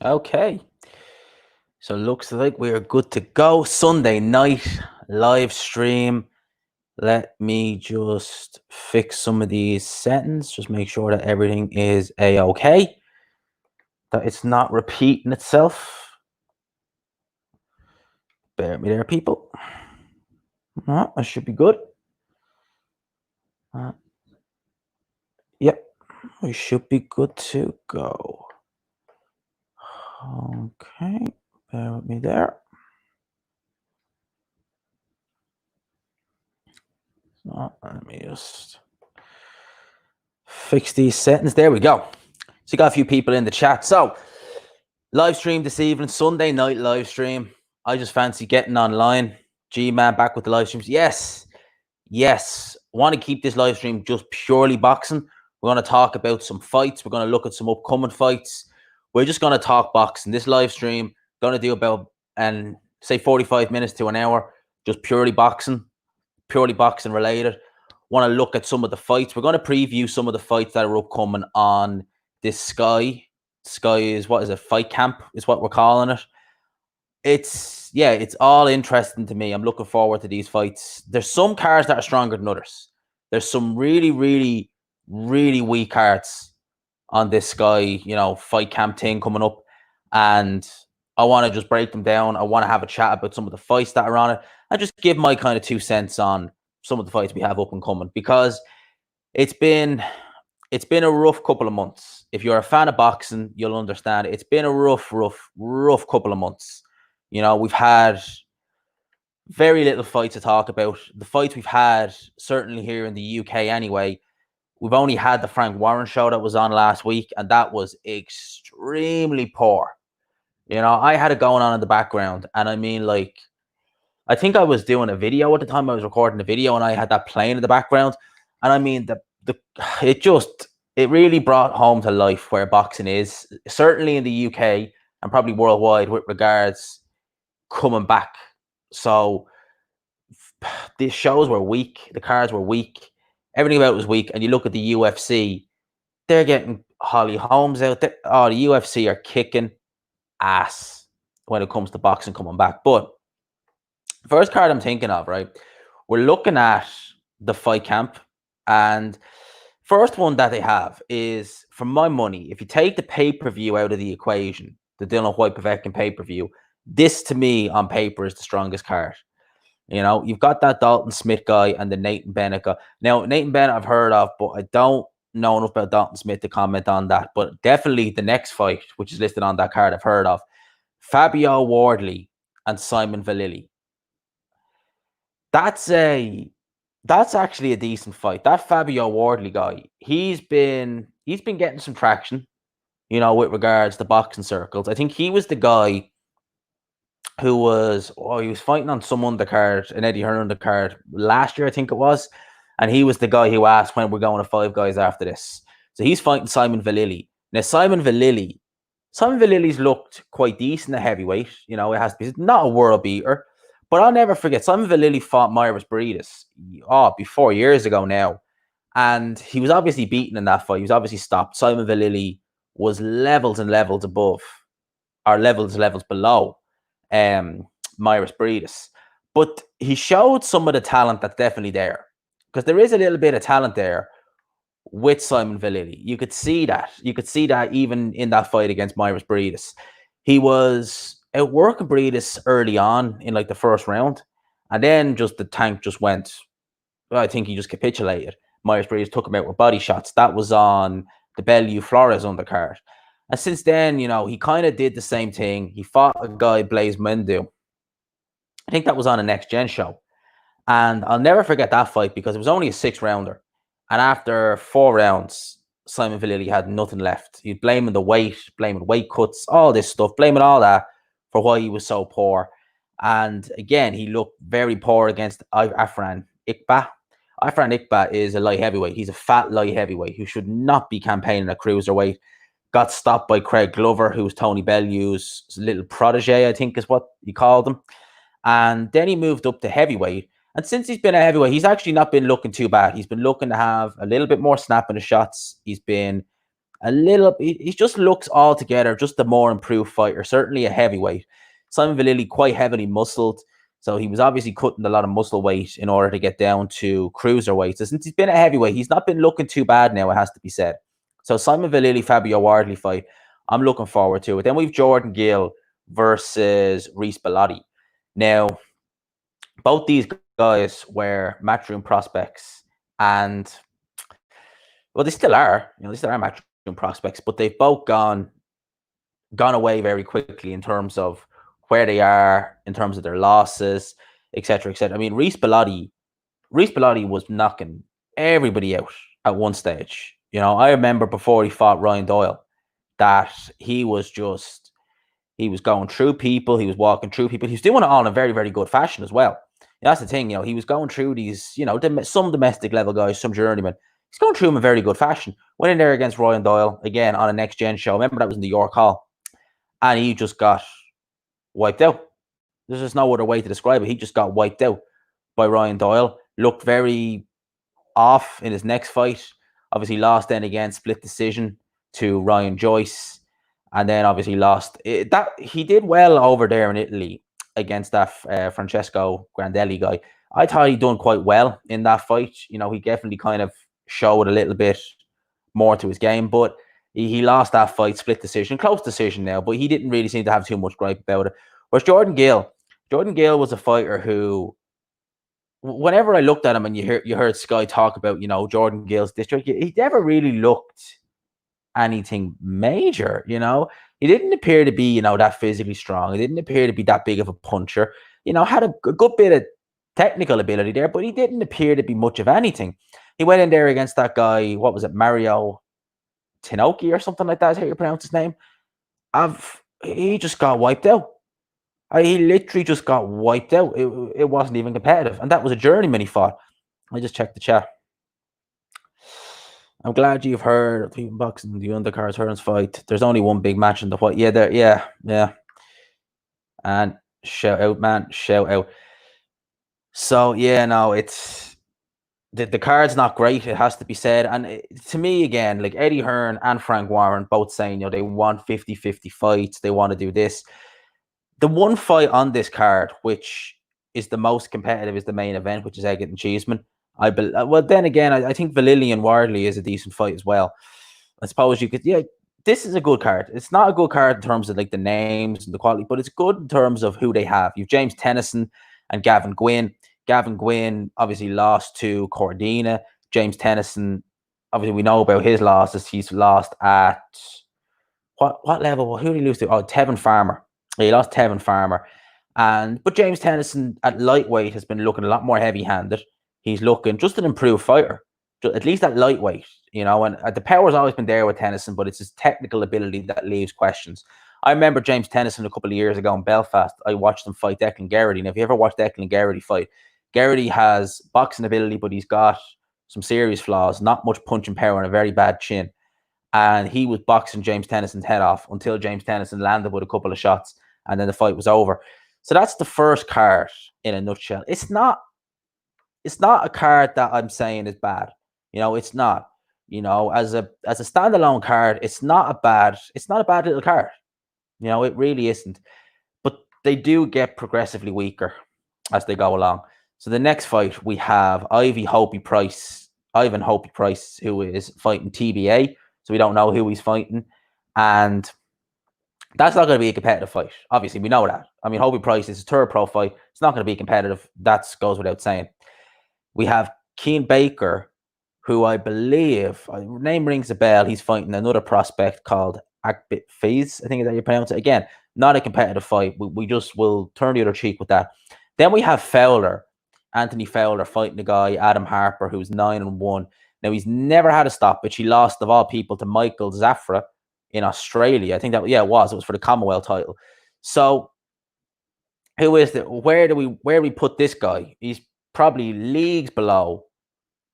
Okay. So looks like we're good to go. Sunday night live stream. Let me just fix some of these settings. Just make sure that everything is a-okay. That it's not repeating itself. Bear with me there, people. That should be good. Yep, we should be good to go. Okay, bear with me there. So let me just fix these settings. There we go. So you got a few people in the chat. So live stream this evening, Sunday night live stream. I just fancy getting online. G-Man back with the live streams. Yes. Want to keep this live stream just purely boxing. We're going to talk about some fights. We're going to look at some upcoming fights. We're just going to talk boxing. This live stream, going to do about, say 45 minutes to an hour, just purely boxing related. Want to look at some of the fights. We're going to preview some of the fights that are upcoming on this Sky. Sky is, what is it? Fight Camp is what we're calling it. It's all interesting to me. I'm looking forward to these fights. There's some cards that are stronger than others. There's some really, really, really weak cards on this Sky, Fight Camp thing coming up. And I want to just break them down. I want to have a chat about some of the fights that are on it and just give my kind of 2 cents on some of the fights we have up and coming, because it's been a rough couple of months. If you're a fan of boxing, you'll understand. It's been a rough couple of months. We've had very little fights to talk about. The fights we've had, certainly here in the UK anyway, we've only had the Frank Warren show that was on last week, and that was extremely poor. I had it going on in the background, and I mean, I think I was doing a video at the time. I was recording a video, and I had that playing in the background, and I mean, it really brought home to life where boxing is, certainly in the UK and probably worldwide, with regards coming back. So the shows were weak, the cards were weak, everything about it was weak. And you look at the UFC, they're getting Holly Holmes out there. Oh, the UFC are kicking ass when it comes to boxing coming back. But first card I'm thinking of, right? We're looking at the Fight Camp, and first one that they have is, for my money, if you take the pay-per-view out of the equation, the Dillian Whyte Povetkin pay-per-view, this to me on paper is the strongest card. You've got that Dalton Smith guy and the Nathan Bennett guy. Now, Nathan Bennett I've heard of, but I don't know enough about Dalton Smith to comment on that. But definitely the next fight, which is listed on that card, I've heard of. Fabio Wardley and Simon Vallily. That's actually a decent fight. That Fabio Wardley guy, he's been getting some traction, with regards to boxing circles. I think he was the guy who was he was fighting on some undercard, an Eddie Hearn undercard last year, I think it was. And he was the guy who asked when we're going to Five Guys after this. So he's fighting Simon Vallily. Now, Simon Vallily's looked quite decent at heavyweight. It has to be not a world beater. But I'll never forget, Simon Vallily fought Mairis Briedis, before years ago now. And he was obviously beaten in that fight. He was obviously stopped. Simon Vallily was levels and levels above, or levels below, Mairis Briedis. But he showed some of the talent that's definitely there. Because there is a little bit of talent there with Simon Vallily. You could see that. You could see that even in that fight against Mairis Briedis. He was outworking Briedis early on in the first round. And then just the tank just went. I think he just capitulated. Mairis Briedis took him out with body shots. That was on the Bellew Flores undercard. And since then, he kind of did the same thing. He fought a guy, Blaise Mendu. I think that was on a Next Gen show. And I'll never forget that fight because it was only a 6-rounder. And after 4 rounds, Simon Vallily had nothing left. He'd blaming the weight, blaming weight cuts, all this stuff, blaming all that for why he was so poor. And again, he looked very poor against Afran Ikba. Afran Ikba is a light heavyweight. He's a fat light heavyweight who should not be campaigning at cruiserweight. Got stopped by Craig Glover, who was Tony Bellew's little protege, I think is what he called him. And then he moved up to heavyweight. And since he's been a heavyweight, he's actually not been looking too bad. He's been looking to have a little bit more snap in his shots. He's been He just looks altogether just a more improved fighter, certainly a heavyweight. Simon Vallily quite heavily muscled, so he was obviously cutting a lot of muscle weight in order to get down to cruiserweight. So since he's been a heavyweight, he's not been looking too bad now, it has to be said. So Simon Vallily, Fabio Wardley fight, I'm looking forward to it. Then we've Jordan Gill versus Reece Bellotti. Now, both these guys were matchroom prospects, and well, they still are. They still are matchroom prospects, but they've both gone away very quickly in terms of where they are, in terms of their losses, etc., etc. I mean, Reece Bellotti was knocking everybody out at one stage. I remember before he fought Ryan Doyle that he was going through people, he was walking through people, he was doing it all in a very, very good fashion as well. That's the thing, he was going through these, some domestic level guys, some journeymen. He's going through them in very good fashion. Went in there against Ryan Doyle, again, on a Next Gen show. Remember, that was in the York Hall. And he just got wiped out. There's just no other way to describe it. He just got wiped out by Ryan Doyle. Looked very off in his next fight. Obviously lost then again, split decision to Ryan Joyce. And then obviously lost. He did well over there in Italy against that Francesco Grandelli guy. I thought he'd done quite well in that fight. He definitely kind of showed a little bit more to his game, but he lost that fight, split decision, close decision now, but he didn't really seem to have too much gripe about it. Whereas Jordan Gill was a fighter who, whenever I looked at him and you heard Sky talk about, Jordan Gill's district, he never really looked anything major, He didn't appear to be, that physically strong. He didn't appear to be that big of a puncher. Had a good bit of technical ability there, but he didn't appear to be much of anything. He went in there against that guy, what was it, Mario Tinoki or something like that is how you pronounce his name. He just got wiped out. He literally just got wiped out. It wasn't even competitive. And that was a journeyman he fought. I just checked the chat. I'm glad you've heard of People Boxing, the undercards, Hearns fight. There's only one big match in the fight. Yeah. And shout out, man. Shout out. So, yeah, no, it's... The card's not great, it has to be said. And to me, again, like Eddie Hearn and Frank Warren both saying, they want 50-50 fights. They want to do this. The one fight on this card, which is the most competitive, is the main event, which is Eggett and Cheeseman. Well, then again, I think Vallily and Wardley is a decent fight as well. I suppose you could, this is a good card. It's not a good card in terms of like the names and the quality, but it's good in terms of who they have. You've James Tennyson and Gavin Gwynn. Gavin Gwynn obviously lost to Cordina. James Tennyson, obviously we know about his losses. He's lost at what level? Who did he lose to? Oh, Tevin Farmer. He lost Tevin Farmer. But James Tennyson at lightweight has been looking a lot more heavy-handed. He's looking just an improved fighter, at least at lightweight, and the power's always been there with Tennyson, but it's his technical ability that leaves questions. I remember James Tennyson a couple of years ago in Belfast. I watched him fight Declan Geraghty. Now, if you ever watched Declan Geraghty fight, Geraghty has boxing ability, but he's got some serious flaws, not much punching power and a very bad chin. And he was boxing James Tennyson's head off until James Tennyson landed with a couple of shots, and then the fight was over. So that's the first card in a nutshell. It's not a card that I'm saying is bad. It's not. As a standalone card, it's not a bad little card. It really isn't. But they do get progressively weaker as they go along. So the next fight we have Ivan Hopi Price, who is fighting TBA. So we don't know who he's fighting. And that's not going to be a competitive fight. Obviously, we know that. I mean, Hopi Price is a third pro fight. It's not going to be competitive. That goes without saying. We have Keane Baker, who I believe, name rings a bell. He's fighting another prospect called Akbit Faiz. I think is how you pronounce it. Again, not a competitive fight. We just will turn the other cheek with that. Then we have Anthony Fowler, fighting the guy, Adam Harper, who's 9-1. Now, he's never had a stoppage. He lost, of all people, to Michael Zafra in Australia. I think that, it was for the Commonwealth title. So, who is it? Where do we put this guy? He's probably leagues below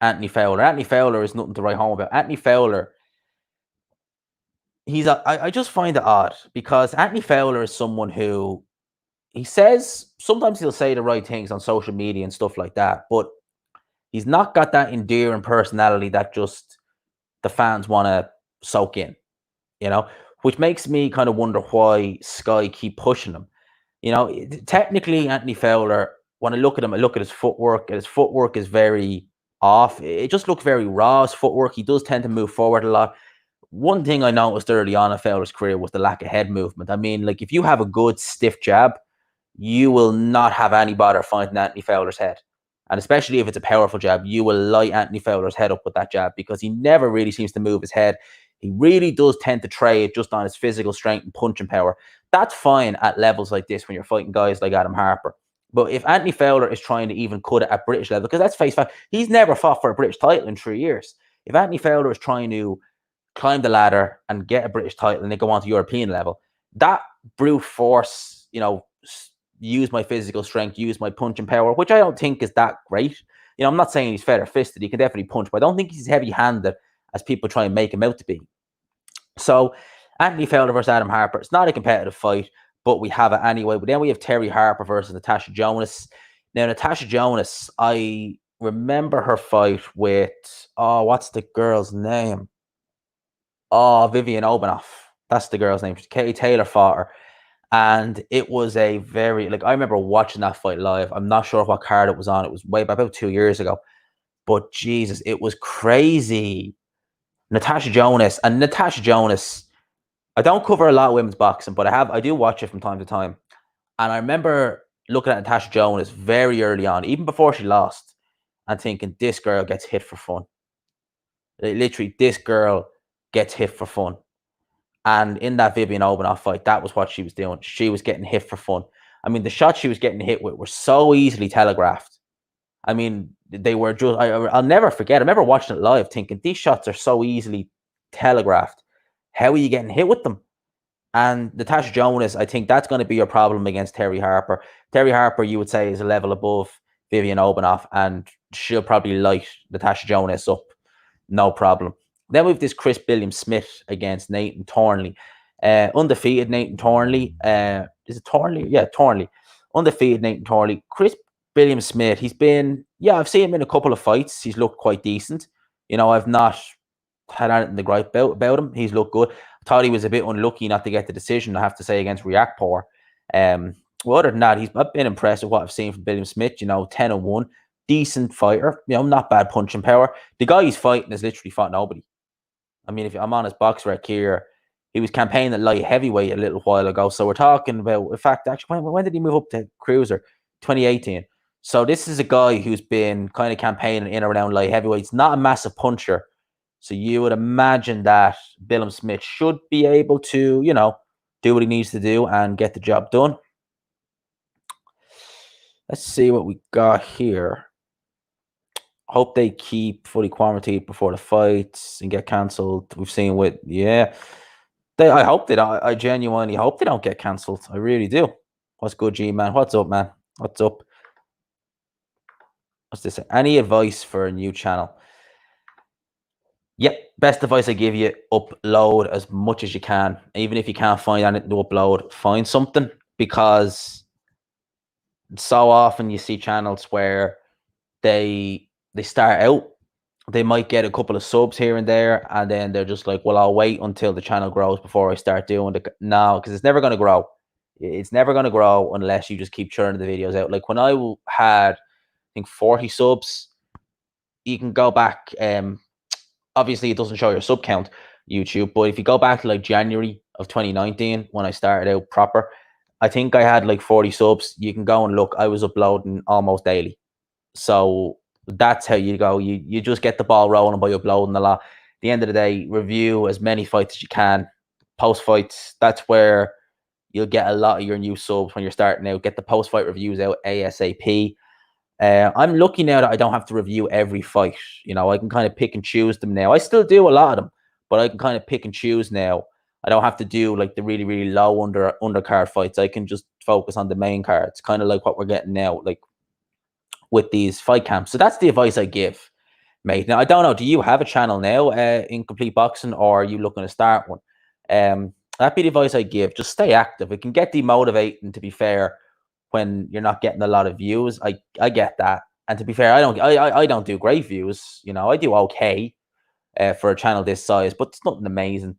Anthony Fowler. Anthony Fowler is nothing to write home about. Anthony Fowler, I just find it odd because Anthony Fowler is someone who sometimes he'll say the right things on social media and stuff like that, but he's not got that endearing personality that just the fans want to soak in, you know, which makes me kind of wonder why Sky keep pushing him. You know, technically, Anthony Fowler, when I look at him, I look at his footwork, and his footwork is very off. It just looks very raw, his footwork. He does tend to move forward a lot. One thing I noticed early on in Fowler's career was the lack of head movement. I mean, like, if you have a good stiff jab, you will not have any bother finding Anthony Fowler's head. And especially if it's a powerful jab, you will light Anthony Fowler's head up with that jab because he never really seems to move his head. He really does tend to trade just on his physical strength and punching power. That's fine at levels like this when you're fighting guys like Adam Harper. But if Anthony Fowler is trying to even cut it at British level, because let's face fact, he's never fought for a British title in 3 years. If Anthony Fowler is trying to climb the ladder and get a British title and then go on to European level, that brute force, you know, use my physical strength, use my punching power, which I don't think is that great. You know, I'm not saying he's feather fisted. He can definitely punch, but I don't think he's heavy handed as people try and make him out to be. So Anthony Fowler versus Adam Harper. It's not a competitive fight, but we have it anyway. But then we have Terri Harper versus Natasha Jonas. Now, Natasha Jonas, I remember her fight with, oh, what's the girl's name? Oh, Vivian Obanoff. That's the girl's name. Katie Taylor fought her. And it was a very, like, I remember watching that fight live. I'm not sure what card it was on. It was way back, about 2 years ago. But Jesus, it was crazy. Natasha Jonas, I don't cover a lot of women's boxing, but I do watch it from time to time. And I remember looking at Natasha Jonas very early on, even before she lost, and thinking, this girl gets hit for fun. Literally, this girl gets hit for fun. And in that Vivian Obanoff fight, that was what she was doing. She was getting hit for fun. I mean, the shots she was getting hit with were so easily telegraphed. I mean, they were just, I'll never forget. I remember watching it live thinking, these shots are so easily telegraphed. How are you getting hit with them? And Natasha Jonas, I think that's going to be your problem against Terri Harper. Terri Harper, you would say, is a level above Vivian Obanoff, and she'll probably light Natasha Jonas up. No problem. Then we have this Chris Billiam-Smith against Nathan Thornley. Undefeated Nathan Thornley. Is it Thornley? Yeah, Thornley. Undefeated Nathan Thornley. Chris Billiam-Smith, I've seen him in a couple of fights. He's looked quite decent. You know, I've not had anything to gripe about him. He's looked good. I thought he was a bit unlucky not to get the decision, I have to say, against Riakporhe. Well, other than that, I've been impressed with what I've seen from Billiam-Smith. You know, 10-1. Decent fighter. You know, not bad punching power. The guy he's fighting has literally fought nobody. I mean, if I'm on his BoxRec here, he was campaigning at light heavyweight a little while ago. So we're talking about, in fact, actually, when did he move up to cruiser? 2018. So this is a guy who's been kind of campaigning in around light heavyweight. He's not a massive puncher. So you would imagine that Billiam-Smith should be able to, you know, do what he needs to do and get the job done. Let's see what we got here. Hope they keep fully quarantined before the fights and get cancelled. We've seen with, I hope they don't. I genuinely hope they don't get cancelled. I really do. What's good, G-Man? What's up, man? What's up? What's this? Any advice for a new channel? Yep, best advice I give you, upload as much as you can. Even if you can't find anything to upload, find something, because so often you see channels where they start out, they might get a couple of subs here and there, and then they're just like, well, I'll wait until the channel grows before I start doing it. No, because it's never going to grow. It's never going to grow unless you just keep churning the videos out. Like when I had, I think, 40 subs, you can go back. Obviously, it doesn't show your sub count, YouTube, but if you go back to like January of 2019, when I started out proper, I think I had like 40 subs. You can go and look. I was uploading almost daily. So that's how you go. You just get the ball rolling by uploading a lot. At the end of the day, review as many fights as you can. Post fights, that's where you'll get a lot of your new subs when you're starting out. Get the post fight reviews out ASAP. I'm lucky now that I don't have to review every fight. You know, I can kind of pick and choose them now. I still do a lot of them, but I can kind of pick and choose now. I don't have to do like the really, really low undercard fights. I can just focus on the main cards, kind of like what we're getting now, like with these fight camps. So that's the advice I give, mate. Now, I don't know, do you have a channel now in Complete Boxing, or are you looking to start one? That'd be the advice I give. Just stay active. It can get demotivating, to be fair, when you're not getting a lot of views. I get that. And to be fair, I don't do great views. You know, I do okay. for a channel this size, but it's nothing amazing.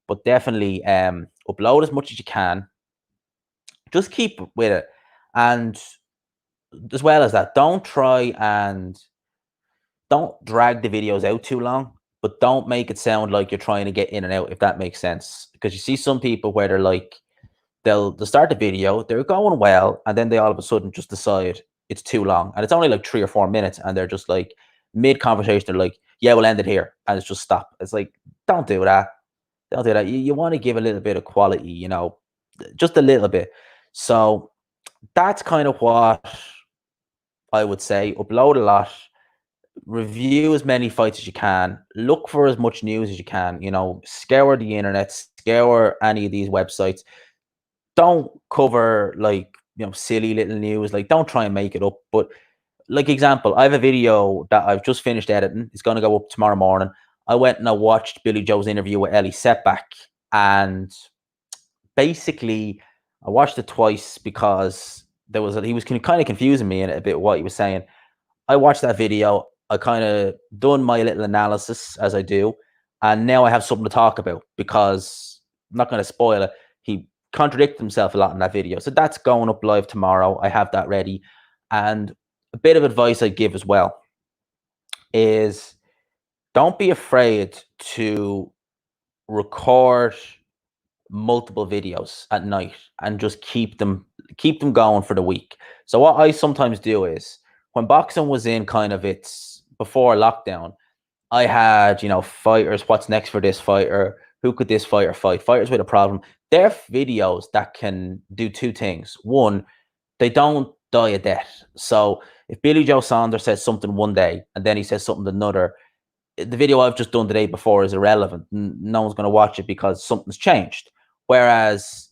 But definitely upload as much as you can. Just keep with it. And as well as that, don't drag the videos out too long, but don't make it sound like you're trying to get in and out, if that makes sense. Because you see some people where they're like, they'll start the video, they're going well, and then they all of a sudden just decide it's too long. And it's only like 3 or 4 minutes, and they're just like mid conversation, they're like, yeah, we'll end it here. And it's just stop. It's like, don't do that. Don't do that. You want to give a little bit of quality, just a little bit. So that's kind of what I would say. Upload a lot, review as many fights as you can, look for as much news as you can, scour the internet, scour any of these websites. Don't cover like, silly little news. Like, don't try and make it up. But like example, I have a video that I've just finished editing. It's going to go up tomorrow morning. I went and I watched Billy Joe's interview with Ellie Setback, and basically I watched it twice because he was kind of confusing me in it a bit what he was saying. I watched that video. I kind of done my little analysis as I do, and now I have something to talk about because I'm not going to spoil it. He contradicted himself a lot in that video, so that's going up live tomorrow. I have that ready, and a bit of advice I give as well is don't be afraid to record multiple videos at night and just keep them going for the week. So what I sometimes do is, when boxing was in kind of its before lockdown, I had, fighters, what's next for this fighter, who could this fighter fight, fighters with a problem. They're videos that can do two things. One, they don't die a death. So if Billy Joe Saunders says something one day and then he says something another, the video I've just done the day before is irrelevant. No one's going to watch it because something's changed. Whereas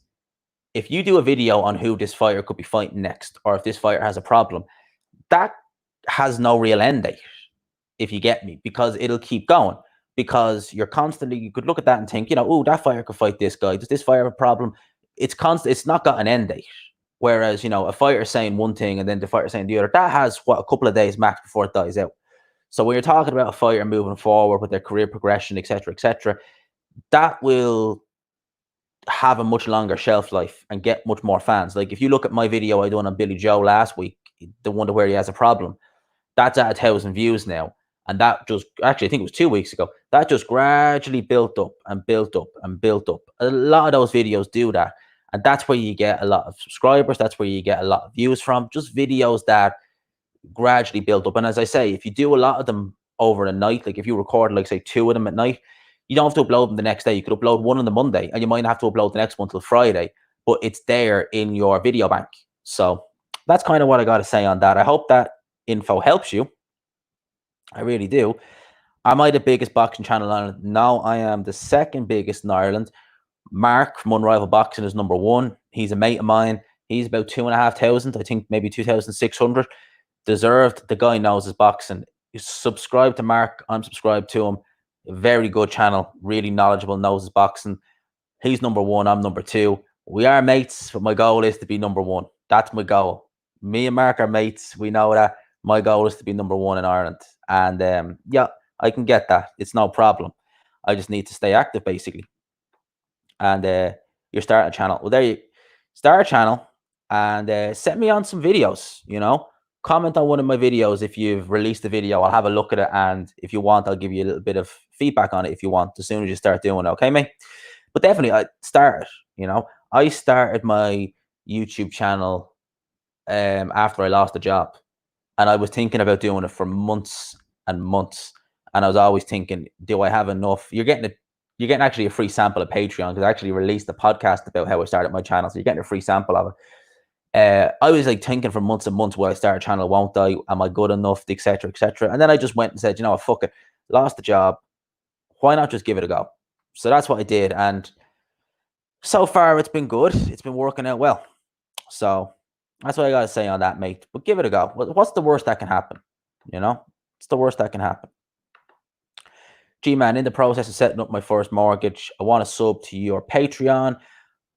if you do a video on who this fighter could be fighting next, or if this fighter has a problem, that has no real end date, if you get me, because it'll keep going. Because you could look at that and think, oh, that fighter could fight this guy. Does this fighter have a problem? It's constant. It's not got an end date. Whereas, a fighter saying one thing and then the fighter saying the other, that has a couple of days max before it dies out. So when you're talking about a fighter moving forward with their career progression, etc., that will have a much longer shelf life and get much more fans. Like if you look at my video I done on Billy Joe last week, the one where he has a problem, that's at 1,000 views now. And that just, actually, I think it was 2 weeks ago, that just gradually built up and built up and built up. A lot of those videos do that. And that's where you get a lot of subscribers. That's where you get a lot of views from. Just videos that gradually build up. And as I say, if you do a lot of them over a night, like if you record, like say 2 of them at night, you don't have to upload them the next day. You could upload one on the Monday and you might not have to upload the next one till Friday, but it's there in your video bank. So that's kind of what I got to say on that. I hope that info helps you. I really do. Am I the biggest boxing channel in Ireland? No, I am the second biggest in Ireland. Mark from Unrivaled Boxing is number 1. He's a mate of mine. He's about 2,500, I think maybe 2,600. Deserved. The guy knows his boxing. You subscribe to Mark. I'm subscribed to him. A very good channel. Really knowledgeable. Knows his boxing. He's number 1. I'm number 2. We are mates, but my goal is to be number 1. That's my goal. Me and Mark are mates. We know that. My goal is to be number 1 in Ireland. And yeah, I can get that. It's no problem. I just need to stay active, basically. And you're starting a channel. Well, there you start a channel and send me on some videos, comment on one of my videos. If you've released a video, I'll have a look at it. And if you want, I'll give you a little bit of feedback on it if you want, as soon as you start doing it. Okay, mate? But definitely, I started, I started my YouTube channel after I lost the job. And I was thinking about doing it for months and months. And I was always thinking, do I have enough? You're getting actually a free sample of Patreon, because I actually released a podcast about how I started my channel. So you're getting a free sample of it. I was like thinking for months and months, will I start a channel? Won't I? Am I good enough? Etc. And then I just went and said, fuck it. Lost the job. Why not just give it a go? So that's what I did. And so far it's been good. It's been working out well. So that's what I got to say on that, mate. But give it a go. What's the worst that can happen? It's the worst that can happen. G-Man, in the process of setting up my first mortgage. I want to sub to your Patreon,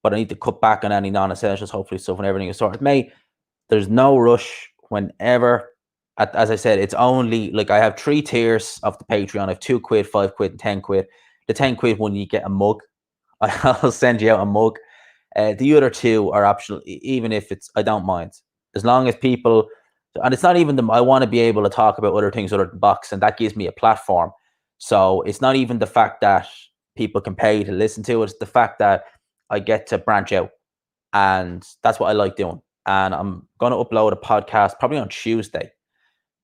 but I need to cut back on any non-essentials, hopefully, so when everything is sorted. Mate, there's no rush. Whenever as I said, it's only like I have 3 tiers of the Patreon. I have 2 quid, 5 quid, and 10 quid. The 10 quid one, you get a mug. I'll send you out a mug. The other 2 are optional, even if it's, I don't mind. As long as people, and it's not even them, I want to be able to talk about other things other than box, and that gives me a platform. So it's not even the fact that people can pay to listen to it, it's the fact that I get to branch out. And that's what I like doing. And I'm going to upload a podcast probably on Tuesday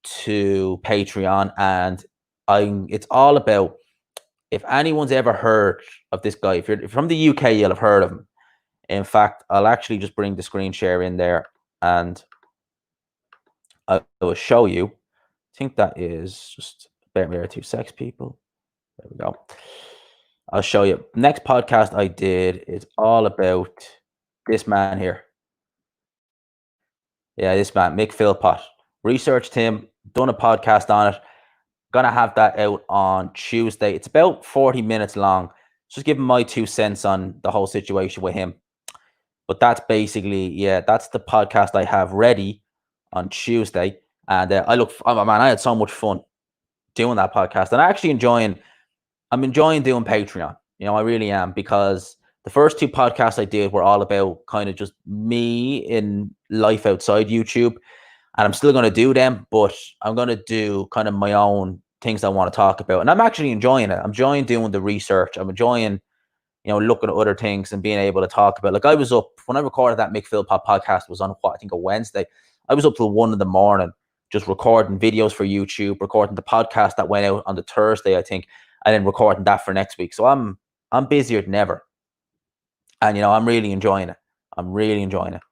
to Patreon. And it's all about, if anyone's ever heard of this guy, if you're from the UK, you'll have heard of him. In fact, I'll actually just bring the screen share in there and I will show you. I think that is just, bear me there 2 seconds, people. There we go. I'll show you. Next podcast I did is all about this man here. Yeah, this man, Mick Philpott. Researched him, done a podcast on it. Gonna have that out on Tuesday. It's about 40 minutes long. Just giving my 2 cents on the whole situation with him. But that's basically, yeah, that's the podcast I have ready on Tuesday. And man, I had so much fun doing that podcast. And I'm enjoying doing Patreon. I really am, because the first 2 podcasts I did were all about kind of just me in life outside YouTube. And I'm still going to do them, but I'm going to do kind of my own things I want to talk about. And I'm actually enjoying it. I'm enjoying doing the research. I'm enjoying, looking at other things and being able to talk about. Like, I was up, when I recorded that Mick Philpott podcast, was on, I think a Wednesday. I was up till 1 a.m, just recording videos for YouTube, recording the podcast that went out on the Thursday, I think, and then recording that for next week. So I'm busier than ever. And, I'm really enjoying it. I'm really enjoying it.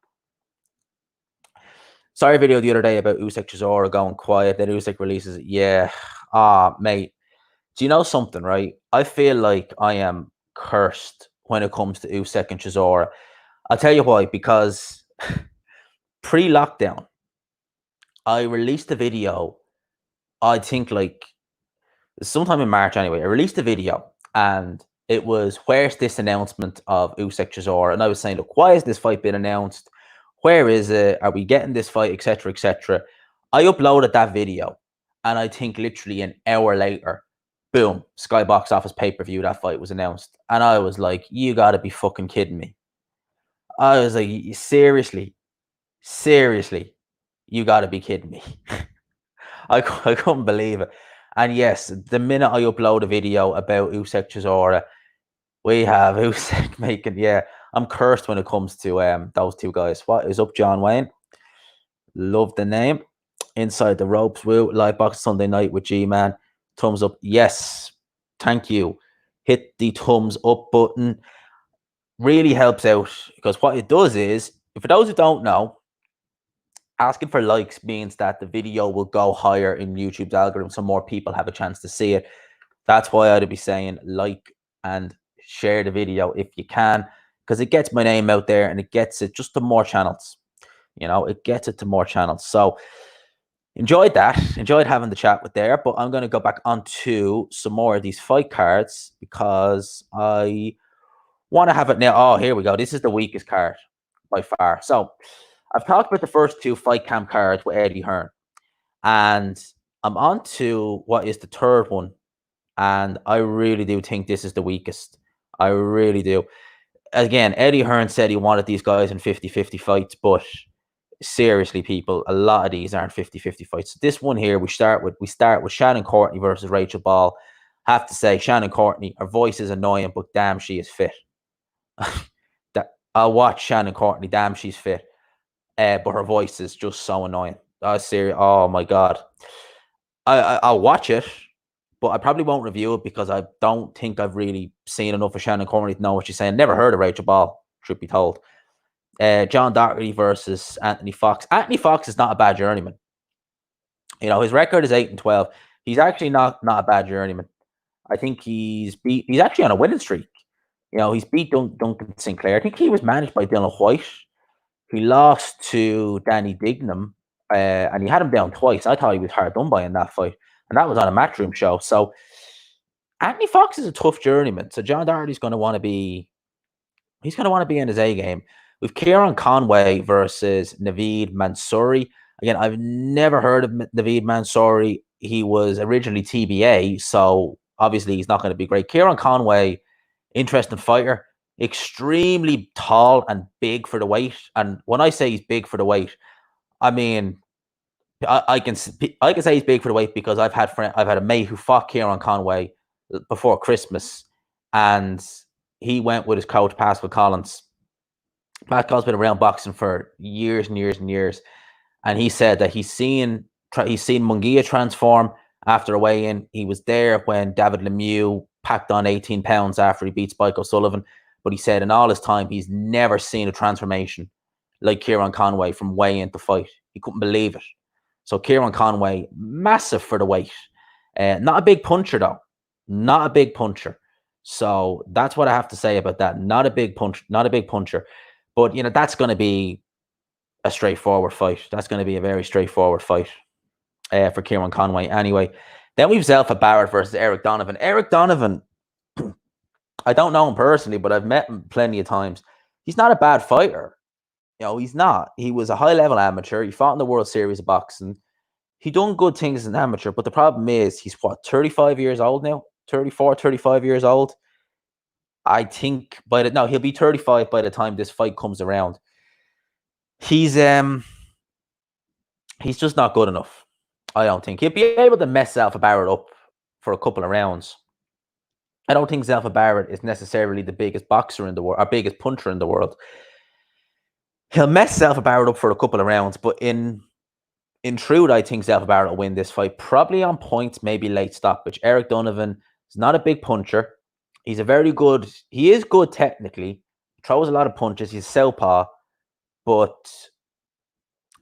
Sorry video the other day about Usyk Chisora going quiet. Then Usyk releases it. Yeah. Mate. Do you know something, right? I feel like I am cursed when it comes to Usyk and Chisora. I'll tell you why. Because pre-lockdown, I released a video, I think like sometime in March anyway. I released a video and it was, where's this announcement of Usyk Chisora? And I was saying, look, why has this fight been announced? Where is it? Are we getting this fight, etc., etc.? I uploaded that video, and I think literally an hour later, boom, Sky Box Office pay-per-view, that fight was announced. And I was like, you got to be fucking kidding me. I was like, seriously, you got to be kidding me. I couldn't believe it. And yes, the minute I upload a video about Usyk Chisora, we have Usyk making, yeah, I'm cursed when it comes to those 2 guys. What is up, John Wayne? Love the name. Inside the Ropes, Woo. Live box Sunday night with G-Man. Thumbs up. Yes. Thank you. Hit the thumbs up button. Really helps out, because what it does is, for those who don't know, asking for likes means that the video will go higher in YouTube's algorithm, so more people have a chance to see it. That's why I'd be saying like and share the video if you can, because it gets my name out there and it gets it just to more channels. It gets it to more channels. So enjoyed that. Enjoyed having the chat with there. But I'm going to go back onto some more of these fight cards, because I want to have it now. Oh, here we go. This is the weakest card by far. So I've talked about the first 2 fight camp cards with Eddie Hearn, and I'm on to what is the third one. And I really do think this is the weakest. I really do. Again, Eddie Hearn said he wanted these guys in 50-50 fights, but seriously, people, a lot of these aren't 50-50 fights. So this one here, we start with Shannon Courtney versus Rachel Ball. Have to say, Shannon Courtney, her voice is annoying, but damn, she is fit. I'll watch Shannon Courtney, damn, she's fit. But her voice is just so annoying. Serious. Oh my God. I'll watch it, but I probably won't review it, because I don't think I've really seen enough of Shannon Courtney to know what she's saying. Never heard of Rachel Ball, truth be told. John Doherty versus Anthony Fox. Anthony Fox is not a bad journeyman. His record is 8-12. He's actually not a bad journeyman. I think he's actually on a winning streak. He's beat Duncan Sinclair. I think he was managed by Dylan White. He lost to Danny Dignam, and he had him down twice. I thought he was hard done by in that fight, and that was on a Matchroom show. So Anthony Fox is a tough journeyman. So John Doherty's going to want to be, in his A game. With Kieran Conway versus Naveed Mansouri. Again, I've never heard of David Mansouri. He was originally TBA, so obviously he's not going to be great. Kieran Conway, interesting fighter, extremely tall and big for the weight. And when I say he's big for the weight, I mean I can say he's big for the weight because I've had a mate who fought Kieran Conway before Christmas, and he went with his coach Pascal Collins. Pascal's been around boxing for years and years and years, and he said that he's seen Munguia transform after a weigh-in. He was there when David Lemieux packed on 18 pounds after he beat Spike O'Sullivan, but he said in all his time he's never seen a transformation like Kieran Conway from weigh-in to fight. He couldn't believe it. So Kieran Conway, massive for the weight. Not a big puncher, though. Not a big puncher. So that's what I have to say about that. Not a big puncher. But, you know, that's going to be a straightforward fight. That's going to be a very straightforward fight for Kieran Conway. Anyway, then we've Zelfa Barrett versus Eric Donovan. Eric Donovan, I don't know him personally, but I've met him plenty of times. He's not a bad fighter. You know, he's not. He was a high-level amateur. He fought in the World Series of Boxing. He done good things as an amateur, but the problem is he's, 35 years old now? 34, 35 years old? I think he'll be 35 by the time this fight comes around. He's just not good enough. I don't think. He'll be able to mess Zelfa Barrett up for a couple of rounds. I don't think Zelfa Barrett is necessarily the biggest boxer in the world, or biggest puncher in the world. He'll mess Zelfa Barrett up for a couple of rounds, but in truth, I think Zelfa Barrett will win this fight, probably on points, maybe late stoppage. Eric Donovan is not a big puncher. He is good technically, throws a lot of punches. He's southpaw, but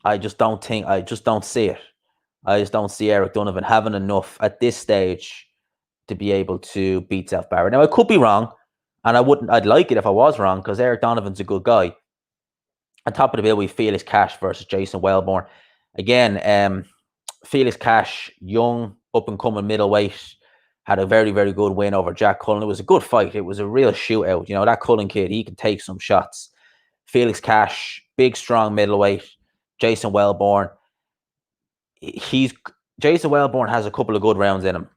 I just don't see it. I just don't see Eric Donovan having enough at this stage to be able to beat Zelfa Barrett. Now, I could be wrong, and I'd like it if I was wrong, because Eric Donovan's a good guy. On top of the bill, we Felix Cash versus Jason Welborn. Again, Felix Cash, young, up-and-coming middleweight, had a very, very good win over Jack Cullen. It was a good fight. It was a real shootout. You know, that Cullen kid, he can take some shots. Felix Cash, big, strong middleweight. Jason Welborn. Jason Welborn has a couple of good rounds in him.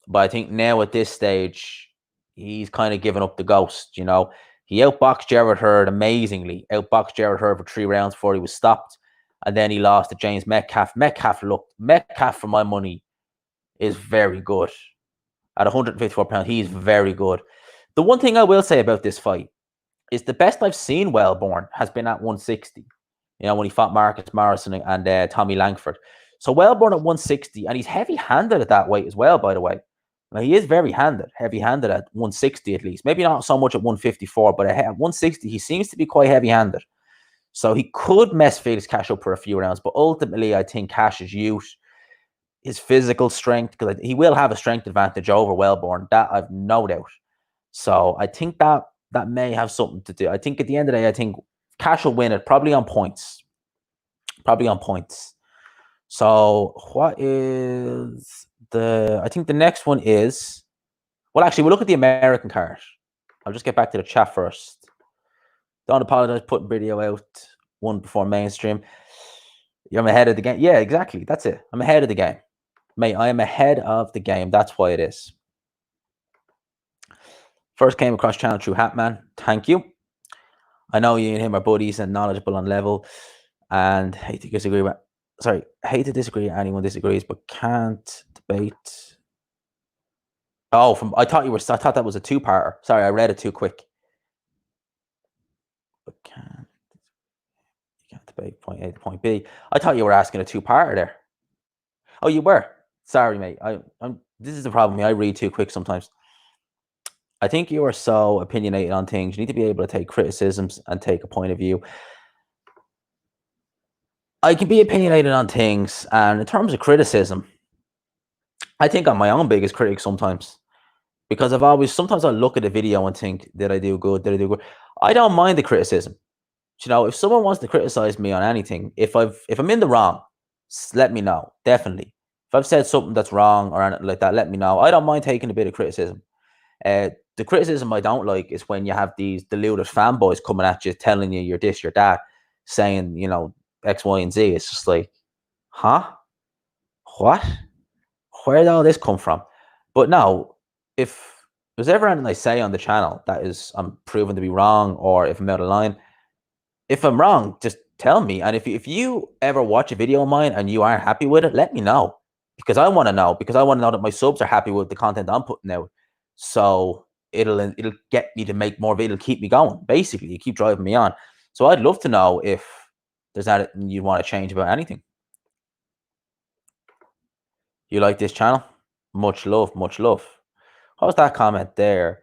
But I think now at this stage, he's kind of given up the ghost, you know. He outboxed Gerald Hurd amazingly. Outboxed Gerald Hurd for 3 rounds before he was stopped. And then he lost to James Metcalf. Metcalf, for my money, is very good. At 154 pounds, he's very good. The one thing I will say about this fight is the best I've seen Welborn has been at 160. You know, when he fought Marcus Morrison and Tommy Langford. So Welborn at 160, and he's heavy-handed at that weight as well, by the way. Now, he is heavy-handed at 160 at least. Maybe not so much at 154, but at 160, he seems to be quite heavy-handed. So he could mess Felix Cash up for a few rounds, but ultimately, I think Cash's youth, his physical strength, because he will have a strength advantage over Welborn, that I've no doubt. So I think that may have something to do. I think at the end of the day, I think Cash will win it, probably on points. So what is I think the next one is, well, actually, we'll look at the American card. I'll just get back to the chat first. Don't apologize putting video out one before mainstream. I'm ahead of the game. Yeah, exactly. That's it. I'm ahead of the game. Mate, I am ahead of the game. That's why it is. First came across channel through Hatman. Thank you. I know you and him are buddies and knowledgeable on level. And hate to disagree with anyone disagrees, but can't debate. Oh, I thought that was a 2-parter. Sorry, I read it too quick. But can't debate point A to point B. I thought you were asking a 2-parter there. Oh, you were. Sorry, mate. This is the problem. I read too quick sometimes. I think you are so opinionated on things. You need to be able to take criticisms and take a point of view. I can be opinionated on things, and in terms of criticism, I think I'm my own biggest critic sometimes, because sometimes I look at a video and think, did I do good? I don't mind the criticism. You know, if someone wants to criticize me on anything, if I'm in the wrong, let me know. Definitely. If I've said something that's wrong or anything like that, let me know. I don't mind taking a bit of criticism. The criticism I don't like is when you have these deluded fanboys coming at you, telling you you're this, you're that, saying, you know, X, Y, and Z. It's just like, huh? What? Where did all this come from? But no, if there's ever anything I say on the channel that is I'm proven to be wrong, or if I'm out of line, if I'm wrong, just tell me. And if you ever watch a video of mine and you aren't happy with it, let me know, because I want to know, because I want to know that my subs are happy with the content I'm putting out. So it'll get me to make more. It'll keep me going. Basically, you keep driving me on. So I'd love to know if there's anything you want to change about anything. You like this channel? Much love, much love. What was that comment there?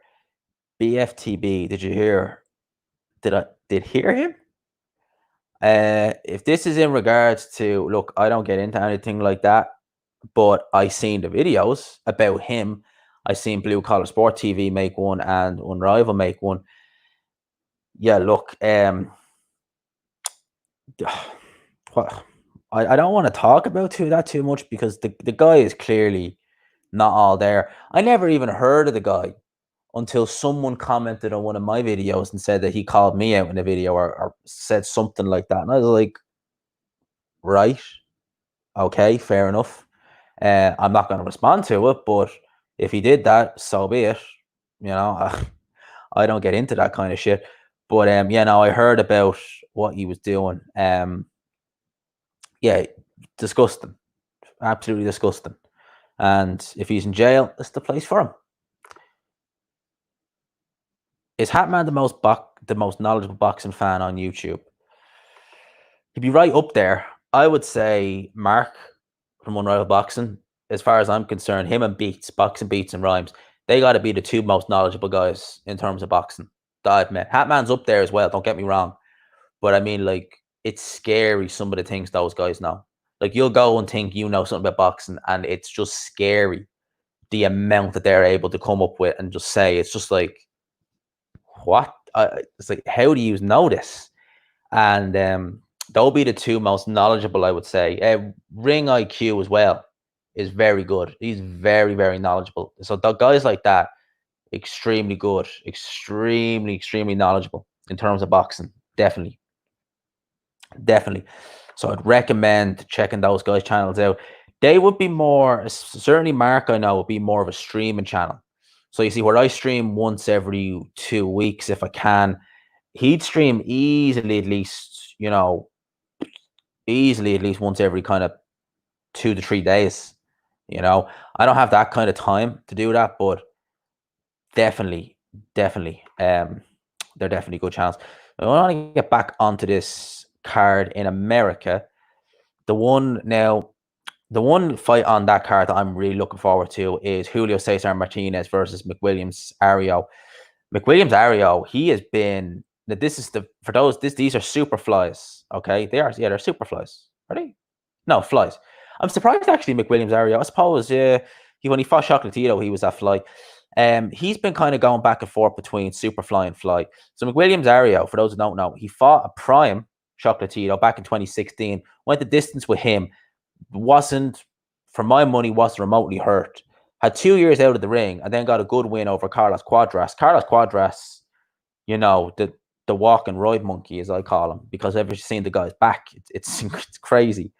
BFTB, did you hear? Did hear him? If this is in regards to, look, I don't get into anything like that, but I seen the videos about him. I seen Blue Collar Sport TV make one and Unrival make one. Yeah, look, what I don't want to talk about that too much, because the guy is clearly not all there. I never even heard of the guy until someone commented on one of my videos and said that he called me out in a video, or said something like that. And I was like, right, okay, fair enough. I'm not going to respond to it, but if he did that, so be it. You know, I don't get into that kind of shit. But yeah, no, I heard about what he was doing. Yeah, disgusting, absolutely disgusting. And if he's in jail, it's the place for him. Is Hatman the most knowledgeable boxing fan on YouTube? He'd be right up there. I would say Mark from Unrivaled Boxing. As far as I'm concerned, him and Beats, Boxing Beats and Rhymes, they got to be the two most knowledgeable guys in terms of boxing that I've met. Hatman's up there as well, don't get me wrong. But I mean, like, it's scary, some of the things those guys know. Like, you'll go and think you know something about boxing, and it's just scary, the amount that they're able to come up with and just say. It's just like, what? It's like, how do you know this? And they'll be the two most knowledgeable, I would say. Ring IQ as well is very good. He's very, very knowledgeable. So the guys like that, extremely good, extremely, extremely knowledgeable in terms of boxing. Definitely. Definitely. So I'd recommend checking those guys' channels out. They would be more, certainly Mark, I know, would be more of a streaming channel. So you see, where I stream once every 2 weeks if I can, he'd stream easily at least, easily at least once every kind of 2 to 3 days. I don't have that kind of time to do that, but definitely, definitely, they're definitely good channels. I want to get back onto this card in America. The one fight on that card that I'm really looking forward to is Julio Cesar Martinez versus McWilliams Ario. McWilliams Ario, he has been. This is these are super flies. Okay, they're super flies. Are they? No, flies. I'm surprised actually. McWilliams Ario, I suppose. When he fought Chocolatito, he was that fly. He's been kind of going back and forth between super fly and fly. So McWilliams Ario, for those who don't know, he fought a prime Chocolatito back in 2016. Went the distance with him. Wasn't, for my money, wasn't remotely hurt. Had 2 years out of the ring, and then got a good win over Carlos Cuadras. Carlos Cuadras, the walk and ride monkey, as I call him, because I've ever seen the guy's back. It's crazy.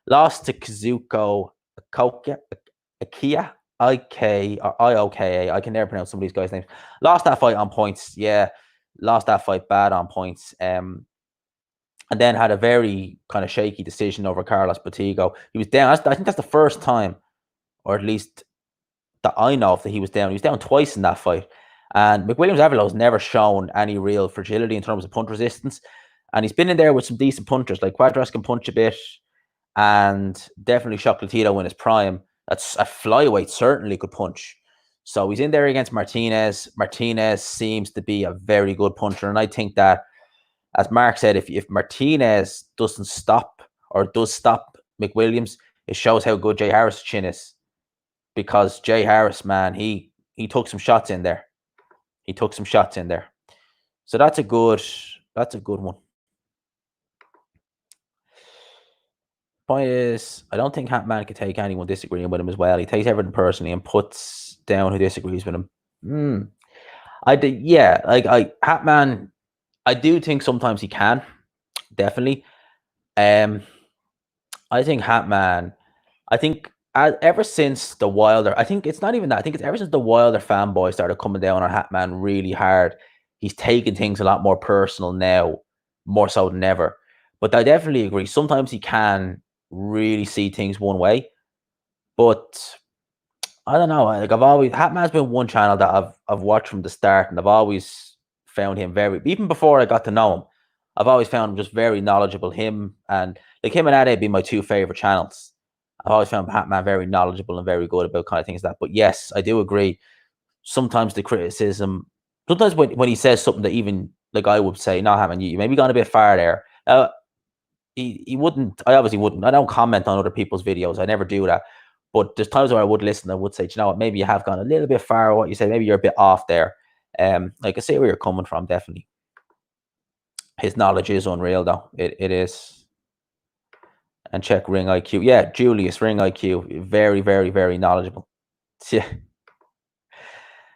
Lost to Kazuko Ikia, IK or IOKA. I can never pronounce some of these guys' names. Lost that fight on points. Yeah, lost that fight bad on points. And then had a very kind of shaky decision over Carlos Batigo. He was down. I think that's the first time, or at least that I know of, that he was down. He was down twice in that fight. And McWilliams Avilo's never shown any real fragility in terms of punch resistance. And he's been in there with some decent punchers, like Cuadras can punch a bit, and definitely Chocolatito in his prime. That's a flyweight, certainly could punch. So he's in there against Martinez. Martinez seems to be a very good puncher. And I think that, as Mark said, if Martinez doesn't stop, or does stop McWilliams, it shows how good Jay Harris' chin is. Because Jay Harris, man, he took some shots in there. He took some shots in there. So that's a good one. Point is, I don't think Hatman could take anyone disagreeing with him as well. He takes everything personally and puts down who disagrees with him. Hatman, I do think sometimes he can, definitely. I I think Hatman. I think ever since the Wilder, I think it's not even that. I think it's ever since the Wilder fanboys started coming down on Hatman really hard. He's taking things a lot more personal now, more so than ever. But I definitely agree. Sometimes he can really see things one way, but I don't know. Like I've always Hatman's been one channel that I've watched from the start, and I've always found him very even before I got to know him. I've always found him just very knowledgeable. Him and Ade be my two favorite channels. I've always found Hatman very knowledgeable and very good about kind of things like that. But yes, I do agree. Sometimes the criticism, sometimes when he says something that even like I would say, no, Hatman, you maybe gone a bit far there. He wouldn't. I obviously wouldn't. I don't comment on other people's videos. I never do that. But there's times where I would listen. I would say, you know what? Maybe you have gone a little bit far. What you say, maybe you're a bit off there. Like I see where you're coming from. Definitely, his knowledge is unreal, though. It is. And check Ring IQ. Yeah, Julius Ring IQ. Very, very, very knowledgeable. Yeah,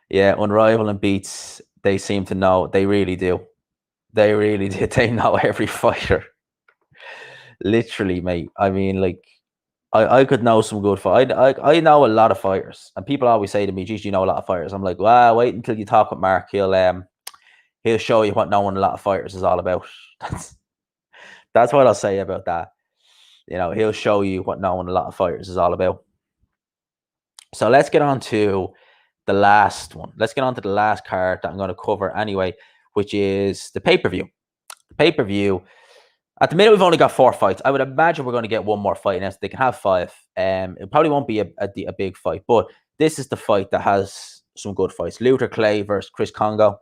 yeah. Unrivaled and beats. They seem to know. They really do. They really do. They know every fighter. Literally, mate. I mean, like I could know some good fight. I know a lot of fighters, and people always say to me, "Geez, you know a lot of fighters." I'm like, "Well, wait until you talk with Mark. He'll show you what knowing a lot of fighters is all about." That's what I'll say about that. You know, he'll show you what knowing a lot of fighters is all about. So let's get on to the last one. Let's get on to the last card that I'm going to cover anyway, which is the pay-per-view. The pay-per-view. At the minute, we've only got 4 fights. I would imagine we're going to get one more fight next. They can have 5. It probably won't be a big fight, but this is the fight that has some good fights. Luther Clay versus Chris Congo.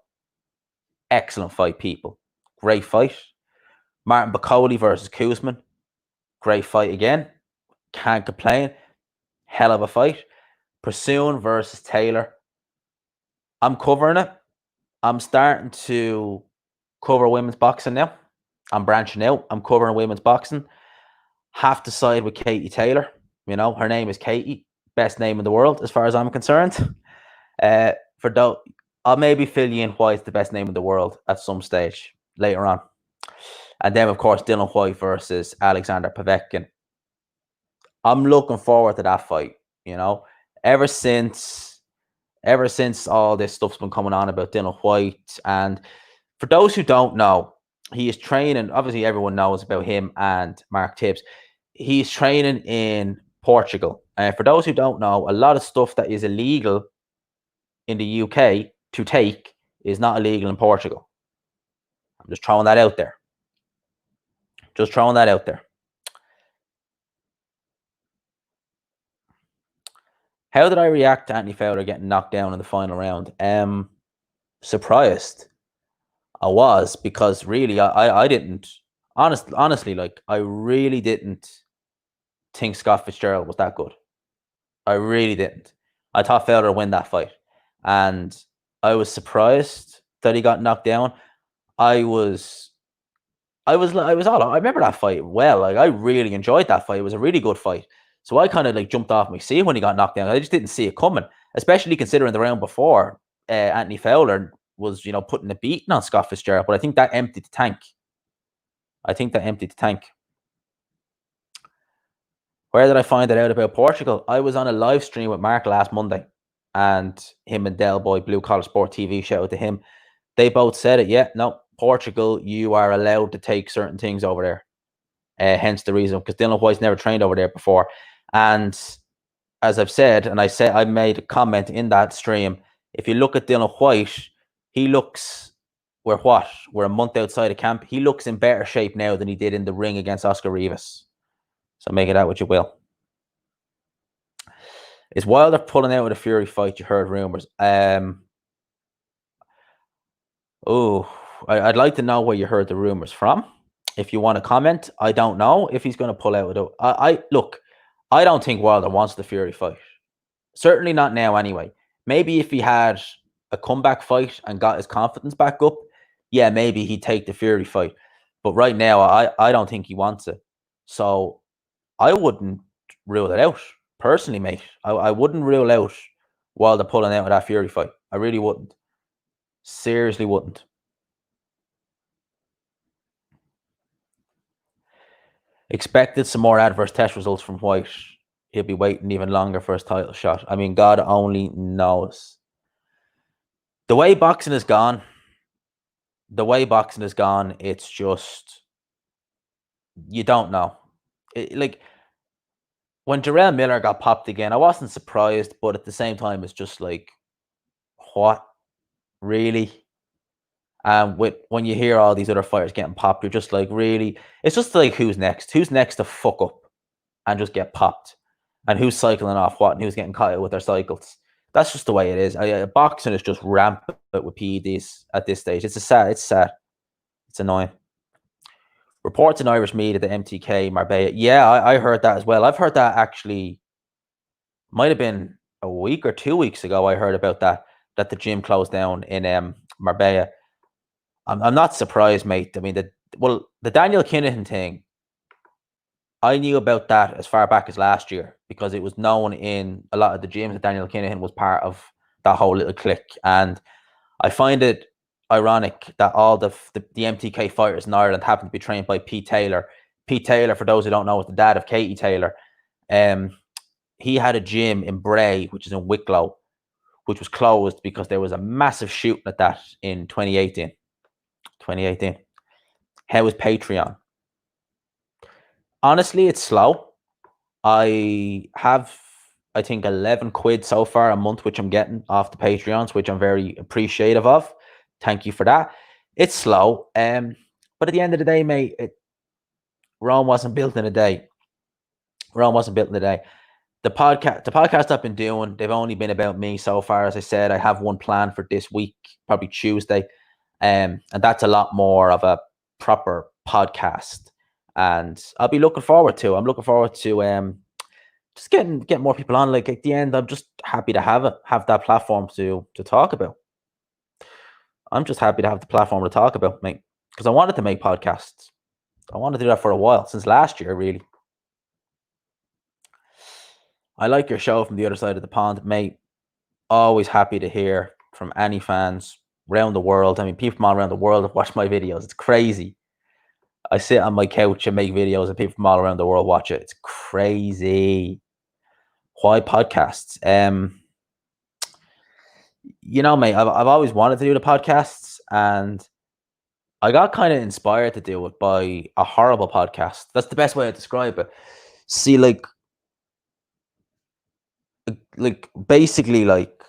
Excellent fight, people. Great fight. Martin Bakole versus Kuzman. Great fight again. Can't complain. Hell of a fight. Pursuin versus Taylor. I'm covering it. I'm starting to cover women's boxing now. I'm branching out. I'm covering women's boxing. Have to side with Katie Taylor. You know, her name is Katie. Best name in the world, as far as I'm concerned. For though, I'll maybe fill you in why it's the best name in the world at some stage later on. And then, of course, Dylan White versus Alexander Povetkin. I'm looking forward to that fight. You know, ever since all this stuff's been coming on about Dylan White, and for those who don't know, he is training. Obviously, everyone knows about him and Mark Tibbs. He's training in Portugal. For those who don't know, a lot of stuff that is illegal in the UK to take is not illegal in Portugal. I'm just throwing that out there. Just throwing that out there. How did I react to Anthony Fowler getting knocked down in the final round? Surprised. I was, because really I didn't honestly, like, I really didn't think Scott Fitzgerald was that good. I really didn't. I thought Fowler would win that fight, and I was surprised that he got knocked down. I remember that fight well. Like, I really enjoyed that fight. It was a really good fight. So I kind of like jumped off my seat when he got knocked down. I just didn't see it coming, especially considering the round before, Anthony Fowler was, putting a beating on Scott Fitzgerald. But I think that emptied the tank. Where did I find it out about Portugal? I was on a live stream with Mark last Monday, and him and Del Boy, Blue Collar Sport TV, shout out to him. They both said it. Yeah, no, Portugal, you are allowed to take certain things over there. Hence the reason, because Dylan White's never trained over there before. And as I've said, and I made a comment in that stream, if you look at Dylan White, he looks, we're a month outside of camp. He looks in better shape now than he did in the ring against Oscar Rivas. So make it out what you will. Is Wilder pulling out of the Fury fight? You heard rumors. I'd like to know where you heard the rumors from. If you want to comment, I don't know if he's going to pull out of it. Look, I don't think Wilder wants the Fury fight. Certainly not now, anyway. Maybe if he had a comeback fight and got his confidence back up, yeah, maybe he'd take the Fury fight. But right now, I don't think he wants it. So I wouldn't rule it out, personally, mate. I wouldn't rule out Wilder pulling out of that Fury fight. I really wouldn't. Seriously wouldn't. Expected some more adverse test results from White. He'll be waiting even longer for his title shot. I mean, God only knows. The way boxing is gone, it's just, you don't know. Like, when Jarrell Miller got popped again, I wasn't surprised, but at the same time, it's just like, what? Really? When you hear all these other fighters getting popped, you're just like, really? It's just like, who's next? Who's next to fuck up and just get popped? And who's cycling off what, and who's getting caught out with their cycles? That's just the way it is. Boxing is just rampant with PEDs at this stage. It's sad. It's annoying. Reports in Irish media that MTK Marbella. Yeah, I heard that as well. I've heard that actually. Might have been a week or 2 weeks ago. I heard about that the gym closed down in Marbella. I'm not surprised, mate. I mean, the Daniel Kinahan thing, I knew about that as far back as last year because it was known in a lot of the gyms that Daniel Kinahan was part of that whole little clique. And I find it ironic that all the MTK fighters in Ireland happen to be trained by Pete Taylor. Pete Taylor, for those who don't know, is the dad of Katie Taylor. He had a gym in Bray, which is in Wicklow, which was closed because there was a massive shooting at that in 2018. How is Patreon? Honestly, it's slow. I have, I think, 11 quid so far a month, which I'm getting off the Patreons, which I'm very appreciative of. Thank you for that. It's slow. But at the end of the day, mate, Rome wasn't built in a day. The podcast I've been doing, they've only been about me so far. As I said, I have one plan for this week, probably Tuesday. And that's a lot more of a proper podcast. And I'll be looking forward to. I'm looking forward to just getting more people on. Like, at the end, I'm just happy to have that platform to talk about. I'm just happy to have the platform to talk about, mate, because I wanted to make podcasts. I wanted to do that for a while, since last year, really. I like your show from the other side of the pond, mate. Always happy to hear from any fans around the world. I mean, people from all around the world have watched my videos. It's crazy. I sit on my couch and make videos, and people from all around the world watch it. It's crazy. Why podcasts? You know, mate, I've always wanted to do the podcasts, and I got kind of inspired to do it by a horrible podcast. That's the best way to describe it. See, like basically, like,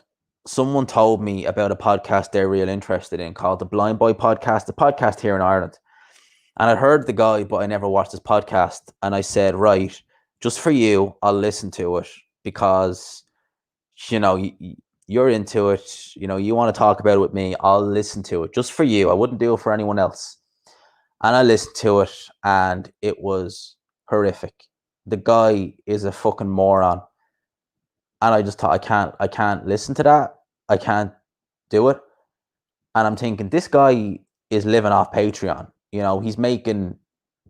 someone told me about a podcast they're real interested in called the Blind Boy Podcast, the podcast here in Ireland. And I heard the guy, but I never watched his podcast. And I said, right, just for you, I'll listen to it because, you know, you're into it. You know, you want to talk about it with me. I'll listen to it just for you. I wouldn't do it for anyone else. And I listened to it, and it was horrific. The guy is a fucking moron. And I just thought, I can't listen to that. I can't do it. And I'm thinking, this guy is living off Patreon. You know, he's making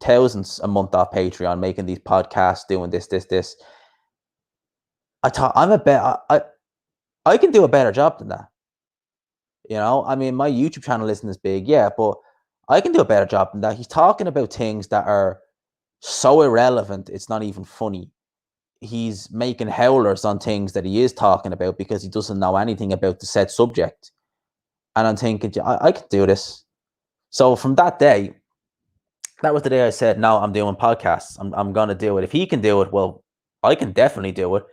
thousands a month off Patreon, making these podcasts, doing this. I thought, I can do a better job than that. You know, I mean, my YouTube channel isn't as big, yeah, but I can do a better job than that. He's talking about things that are so irrelevant, it's not even funny. He's making howlers on things that he is talking about because he doesn't know anything about the said subject. And I'm thinking, I could do this. So from that day, that was the day I said, no, I'm doing podcasts. I'm going to do it. If he can do it, well, I can definitely do it.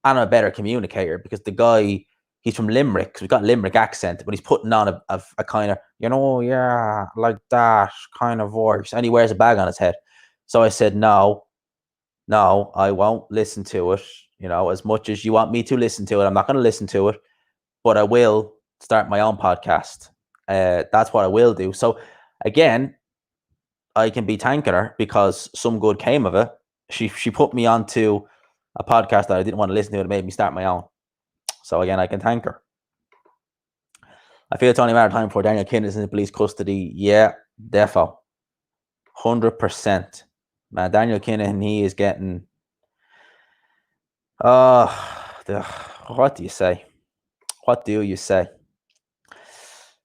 And I'm a better communicator because the guy, he's from Limerick. So he's got Limerick accent, but he's putting on a kind of, you know, yeah, like that kind of voice. And he wears a bag on his head. So I said, no, I won't listen to it. You know, as much as you want me to listen to it, I'm not going to listen to it, but I will start my own podcast. That's what I will do. So again, I can be thanking her because some good came of it. She put me onto a podcast that I didn't want to listen to. It made me start my own. So again, I can thank her. I feel it's only a matter of time before Daniel Kinahan is in police custody. Yeah, defo. 100%. Man, Daniel Kinahan, he is getting... what do you say? What do you say?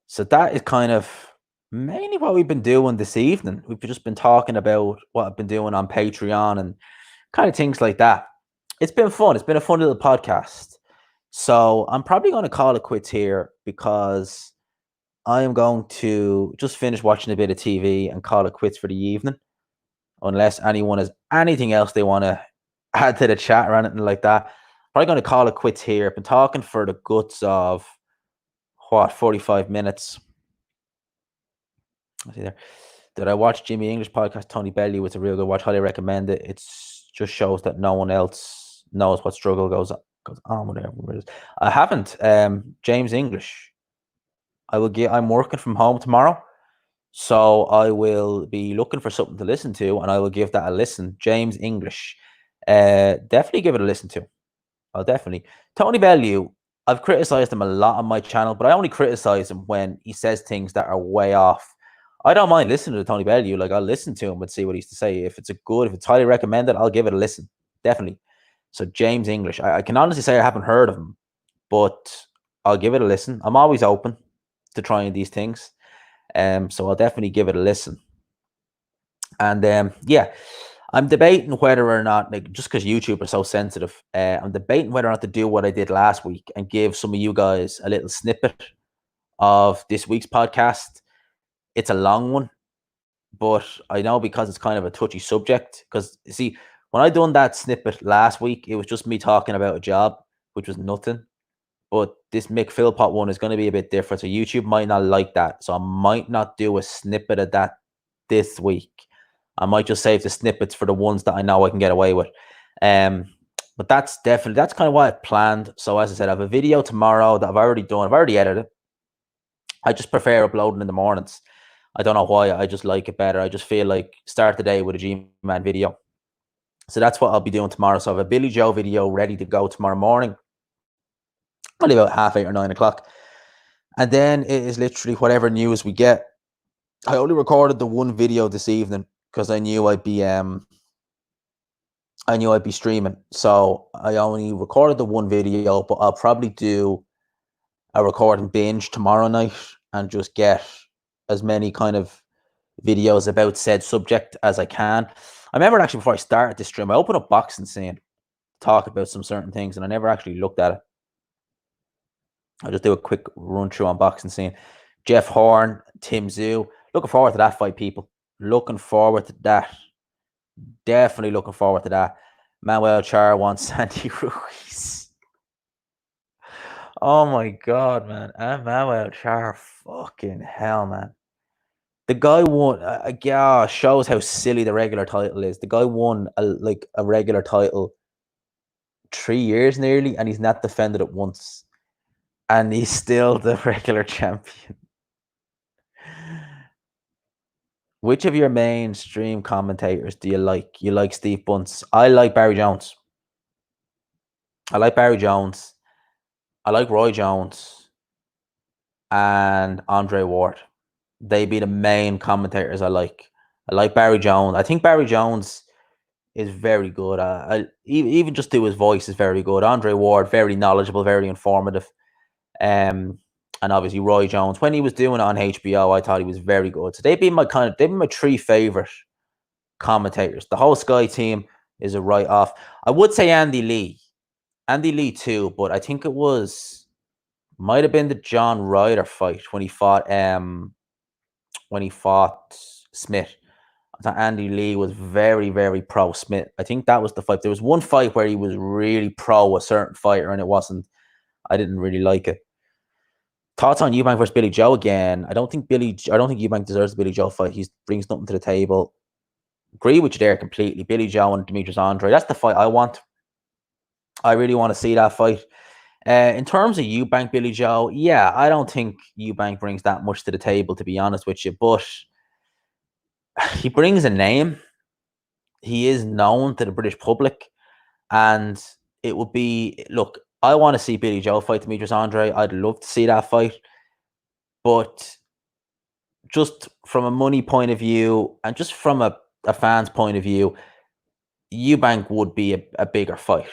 So that is kind of Mainly what we've been doing this evening. We've just been talking about what I've been doing on Patreon and kind of things like that. It's been fun. It's been a fun little podcast. So I'm probably going to call it quits here because I am going to just finish watching a bit of TV and call it quits for the evening, unless anyone has anything else they want to add to the chat or anything like that. Probably going to call it quits here. I've been talking for the guts of 45 minutes. I see there. Did I watch Jimmy English podcast? Tony Bellew. It's a real good watch. Highly recommend it. It's just shows that no one else knows what struggle goes on with everyone. I haven't. James English. I will get. I'm working from home tomorrow, so I will be looking for something to listen to, and I will give that a listen. James English. Definitely give it a listen to. I'll definitely. Tony Bellew. I've criticized him a lot on my channel, but I only criticize him when he says things that are way off. I don't mind listening to Tony Bellew. Like, I'll listen to him and see what he's to say. If it's if it's highly recommended, I'll give it a listen. Definitely. So James English. I can honestly say I haven't heard of him, but I'll give it a listen. I'm always open to trying these things. So I'll definitely give it a listen. And yeah, I'm debating whether or not, like, just because YouTube are so sensitive, I'm debating whether or not to do what I did last week and give some of you guys a little snippet of this week's podcast. It's a long one, but I know because it's kind of a touchy subject. Because you see, when I done that snippet last week, it was just me talking about a job, which was nothing. But this Mick Philpott one is going to be a bit different. So YouTube might not like that. So I might not do a snippet of that this week. I might just save the snippets for the ones that I know I can get away with. But that's kind of what I planned. So as I said, I have a video tomorrow that I've already done. I've already edited. I just prefer uploading in the mornings. I don't know why. I just like it better. I just feel like start the day with a G-Man video. So that's what I'll be doing tomorrow. So I have a Billy Joe video ready to go tomorrow morning. Only about 8:30 or 9 o'clock. And then it is literally whatever news we get. I only recorded the one video this evening because I knew I'd be streaming. So I only recorded the one video, but I'll probably do a recording binge tomorrow night and just get as many kind of videos about said subject as I can. I remember actually before I started this stream, I opened up Boxing Scene to talk about some certain things, and I never actually looked at it. I'll just do a quick run through on Boxing Scene. Jeff Horn, Tim Tszyu. Looking forward to that fight, people. Looking forward to that. Definitely looking forward to that. Manuel Charr wants Andy Ruiz. Oh my God, man. And Manuel Charr, fucking hell, man. The guy won. Shows how silly the regular title is. The guy won a regular title 3 years nearly, and he's not defended it once. And he's still the regular champion. Which of your mainstream commentators do you like? You like Steve Bunce. I like Barry Jones. I like Barry Jones. I like Roy Jones and Andre Ward. They be the main commentators I like. I like Barry Jones. I think Barry Jones is very good. Even just do his voice is very good. Andre Ward, very knowledgeable, very informative. And obviously Roy Jones, when he was doing it on HBO, I thought he was very good. So they've been my three favorite commentators. The whole Sky team is a write-off. I would say Andy Lee too, but I think it might have been the John Ryder fight when he fought Smith. I thought Andy Lee was very, very pro Smith. I think that was the fight. There was one fight where he was really pro a certain fighter, and I didn't really like it. Thoughts on Eubank versus Billy Joe again? I don't think Eubank deserves the Billy Joe fight. He brings nothing to the table. Agree with you there completely. Billy Joe and Demetrius Andre. That's the fight I want. I really want to see that fight. In terms of Eubank, Billy Joe, yeah, I don't think Eubank brings that much to the table, to be honest with you. But he brings a name. He is known to the British public. And it would be, look, I want to see Billy Joe fight Demetrius Andre. I'd love to see that fight. But just from a money point of view and just from a fan's point of view, Eubank would be a bigger fight.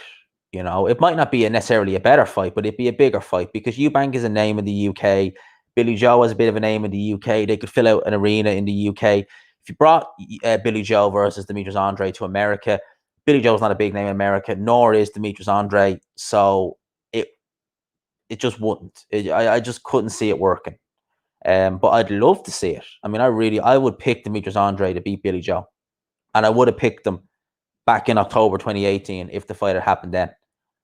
You know, it might not be necessarily a better fight, but it'd be a bigger fight because Eubank is a name in the UK. Billy Joe has a bit of a name in the UK. They could fill out an arena in the UK. If you brought Billy Joe versus Demetrius Andre to America, Billy Joe's not a big name in America, nor is Demetrius Andre. So it just wouldn't. I just couldn't see it working. But I'd love to see it. I mean, I would pick Demetrius Andre to beat Billy Joe. And I would have picked them back in October 2018 if the fight had happened then.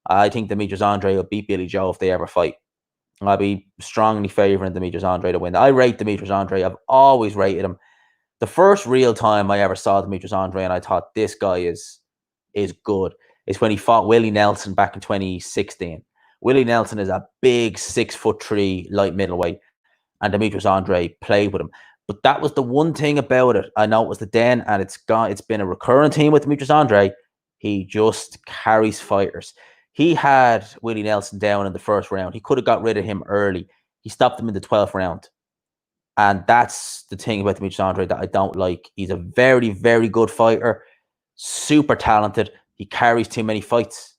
I think Demetrius Andre will beat Billy Joe if they ever fight. I'd be strongly favouring Demetrius Andre to win. I rate Demetrius Andre. I've always rated him. The first real time I ever saw Demetrius Andre and I thought this guy is good is when he fought Willie Nelson back in 2016. Willie Nelson is a big 6'3" light middleweight, and Demetrius Andre played with him. But that was the one thing about it. I know it was the den, and it's been a recurring theme with Demetrius Andre. He just carries fighters. He had Willie Nelson down in the first round. He could have got rid of him early. He stopped him in the 12th round. And that's the thing about Demetrius Andre that I don't like. He's a very, very good fighter, super talented. He carries too many fights.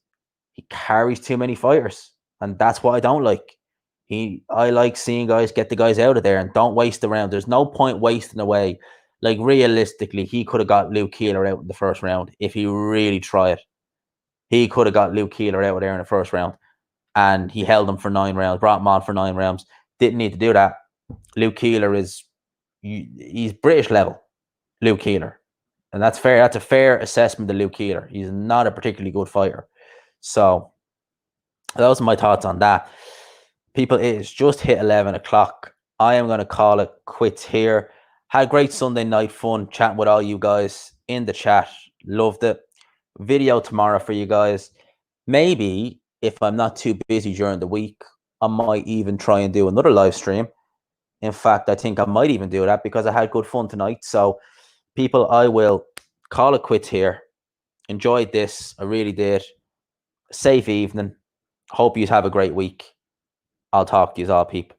He carries too many fighters. And that's what I don't like. I like seeing guys get the guys out of there and don't waste the round. There's no point wasting away. Like, realistically, he could have got Luke Keeler out in the first round if he really tried. He could have got Luke Keeler out of there in the first round. And he held him for 9 rounds, brought him on for 9 rounds. Didn't need to do that. Luke Keeler he's British level, Luke Keeler. And that's fair. That's a fair assessment of Luke Keeler. He's not a particularly good fighter. So those are my thoughts on that. People, it's just hit 11 o'clock. I am going to call it quits here. Had great Sunday night fun chatting with all you guys in the chat. Loved it. Video tomorrow for you guys. Maybe if I'm not too busy during the week, I might even try and do another live stream. In fact, I think I might even do that because I had good fun tonight. So, people, I will call it quits here. Enjoyed this. I really did. Safe evening. Hope you have a great week. I'll talk to you all, people.